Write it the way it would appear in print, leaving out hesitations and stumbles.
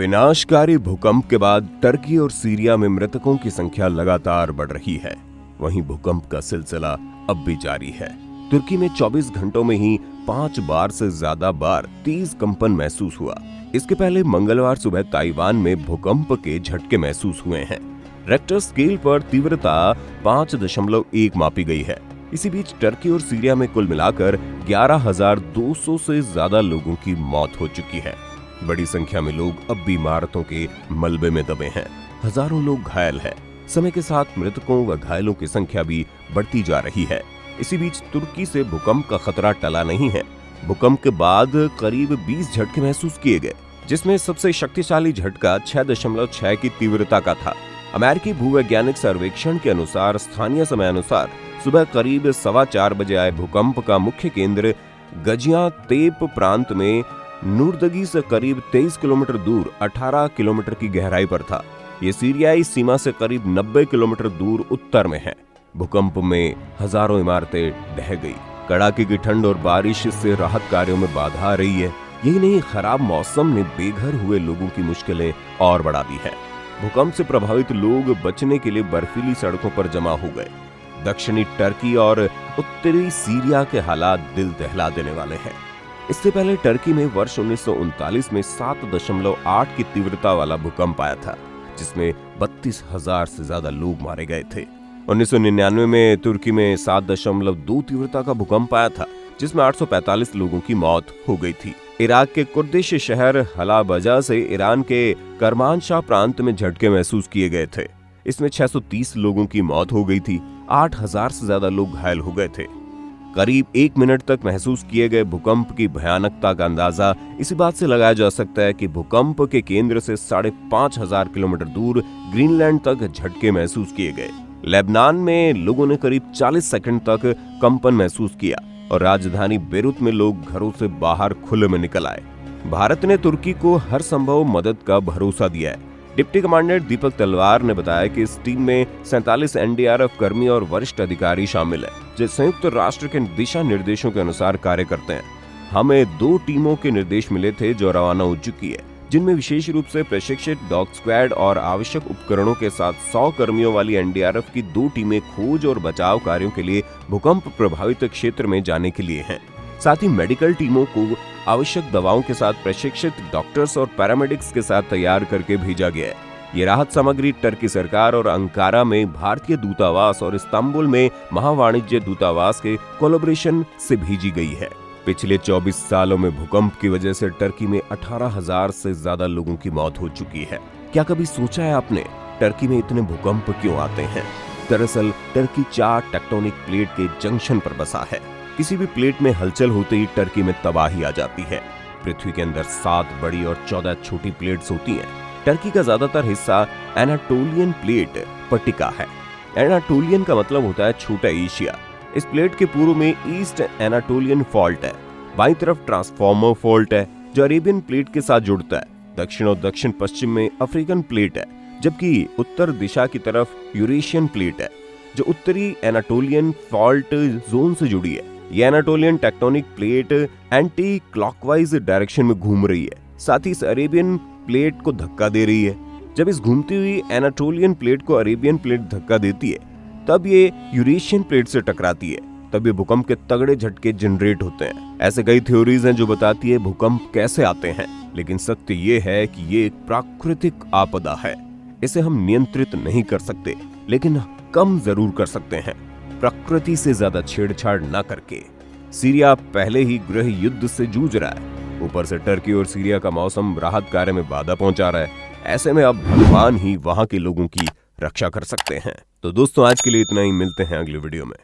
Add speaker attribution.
Speaker 1: विनाशकारी भूकंप के बाद टर्की और सीरिया में मृतकों की संख्या लगातार बढ़ रही है। वहीं भूकंप का सिलसिला अब भी जारी है। तुर्की में 24 घंटों में ही 5 बार से ज्यादा बार तेज कंपन महसूस हुआ। इसके पहले मंगलवार सुबह ताइवान में भूकंप के झटके महसूस हुए हैं। रेक्टर स्केल पर तीव्रता 5.1 मापी गई है। इसी बीच टर्की और सीरिया में कुल मिलाकर 11,200 से ज्यादा लोगों की मौत हो चुकी है। बड़ी संख्या में लोग अब भी इमारतों के मलबे में दबे हैं। हजारों लोग घायल हैं। समय के साथ मृतकों व घायलों की संख्या भी बढ़ती जा रही है। इसी बीच तुर्की से भूकंप का खतरा टला नहीं है। भूकंप के बाद करीब 20 झटके महसूस किए गए, जिसमें सबसे शक्तिशाली झटका 6.6 की तीव्रता का था। अमेरिकी भूवैज्ञानिक सर्वेक्षण के अनुसार स्थानीय समय अनुसार सुबह करीब 4:15 बजे आए भूकंप का मुख्य केंद्र गजियातेप प्रांत में नूरदगी से करीब 23 किलोमीटर दूर 18 किलोमीटर की गहराई पर था। ये सीरियाई सीमा से करीब 90 किलोमीटर दूर उत्तर में है। भूकंप में हजारों इमारतें ढह गई। कड़ाके की ठंड और बारिश से राहत कार्यों में बाधा आ रही है। यही नहीं, खराब मौसम ने बेघर हुए लोगों की मुश्किलें और बढ़ा दी है। भूकंप से प्रभावित लोग बचने के लिए बर्फीली सड़कों पर जमा हो गए। दक्षिणी टर्की और उत्तरी सीरिया के हालात दिल दहला देने वाले हैं। इससे पहले टर्की में वर्ष 1939 में 7.8 की तीव्रता वाला भूकंप आया था, जिसमें 32,000 से ज्यादा लोग मारे गए थे। 1999 में तुर्की में 7.2 तीव्रता का भूकंप आया था, जिसमें 845 लोगों की मौत हो गई थी। इराक के कुर्दिश शहर हलाबजा से ईरान के करमानशाह प्रांत में झटके महसूस किए गए थे। इसमें 630 लोगों की मौत हो गई थी। 8,000 से ज्यादा लोग घायल हो गए थे। करीब 1 मिनट तक महसूस किए गए भूकंप की भयानकता का अंदाजा इसी बात से लगाया जा सकता है कि भूकंप के केंद्र से 5,500 किलोमीटर दूर ग्रीनलैंड तक झटके महसूस किए गए। लेबनान में लोगों ने करीब 40 सेकंड तक कंपन महसूस किया और राजधानी बेरूत में लोग घरों से बाहर खुले में निकल आए। भारत ने तुर्की को हर संभव मदद का भरोसा दिया है। डिप्टी कमांडेंट दीपक तलवार ने बताया कि इस टीम में 47 एनडीआरएफ कर्मी और वरिष्ठ अधिकारी शामिल हैं, जो संयुक्त राष्ट्र के दिशा निर्देशों के अनुसार कार्य करते हैं। हमें 2 टीमों के निर्देश मिले थे जो रवाना हो चुकी है, जिनमें विशेष रूप से प्रशिक्षित डॉग स्क्वाड और आवश्यक उपकरणों के साथ 100 कर्मियों वाली एनडीआरएफ की 2 टीमें खोज और बचाव कार्यों के लिए भूकंप प्रभावित क्षेत्र में जाने के लिए हैं। साथ ही मेडिकल टीमों को आवश्यक दवाओं के साथ प्रशिक्षित डॉक्टर्स और पैरामेडिक्स के साथ तैयार करके भेजा गया है। ये राहत सामग्री टर्की सरकार और अंकारा में भारतीय दूतावास और इस्तांबुल में महावाणिज्य दूतावास के कोलैबोरेशन से भेजी गई है। पिछले 24 सालों में भूकंप की वजह से टर्की में 18,000 से ज्यादा लोगों की मौत हो चुकी है। क्या कभी सोचा है आपने, टर्की में इतने भूकंप क्यों आते हैं? दरअसल टर्की 4 टेक्टोनिक प्लेट के जंक्शन पर बसा है। किसी भी प्लेट में हलचल होते ही टर्की में तबाही आ जाती है। पृथ्वी के अंदर 7 बड़ी और 14 छोटी प्लेट्स होती हैं। टर्की का ज्यादातर हिस्सा एनाटोलियन प्लेट पर टिका है। एनाटोलियन का मतलब होता है छोटा एशिया। इस प्लेट के पूर्व में ईस्ट एनाटोलियन फॉल्ट है। बाईं तरफ ट्रांसफॉर्मर फॉल्ट है, जो अरेबियन प्लेट के साथ जुड़ता है। दक्षिण और दक्षिण पश्चिम में अफ्रीकन प्लेट है, जबकि उत्तर दिशा की तरफ यूरेशियन प्लेट है, जो उत्तरी एनाटोलियन फॉल्ट जोन से जुड़ी है। ये Anatolian tectonic plate anti clockwise direction में घूम रही है, साथ ही इस अरेबियन प्लेट को धक्का दे रही है। जब इस घूमती हुई एनाटोलियन प्लेट को अरेबियन प्लेट धक्का देती है, तब ये यूरेशियन प्लेट से टकराती है। तब ये भूकंप के तगड़े झटके जनरेट होते हैं। ऐसे कई थ्योरीज हैं जो बताती है भूकंप कैसे आते हैं, लेकिन सत्य ये है कि ये एक प्राकृतिक आपदा है। इसे हम नियंत्रित नहीं कर सकते, लेकिन कम जरूर कर सकते हैं, प्रकृति से ज्यादा छेड़छाड़ न करके। सीरिया पहले ही गृह युद्ध से जूझ रहा है। ऊपर से टर्की और सीरिया का मौसम राहत कार्य में बाधा पहुंचा रहा है। ऐसे में अब भगवान ही वहां के लोगों की रक्षा कर सकते हैं। तो दोस्तों, आज के लिए इतना ही। मिलते हैं अगले वीडियो में।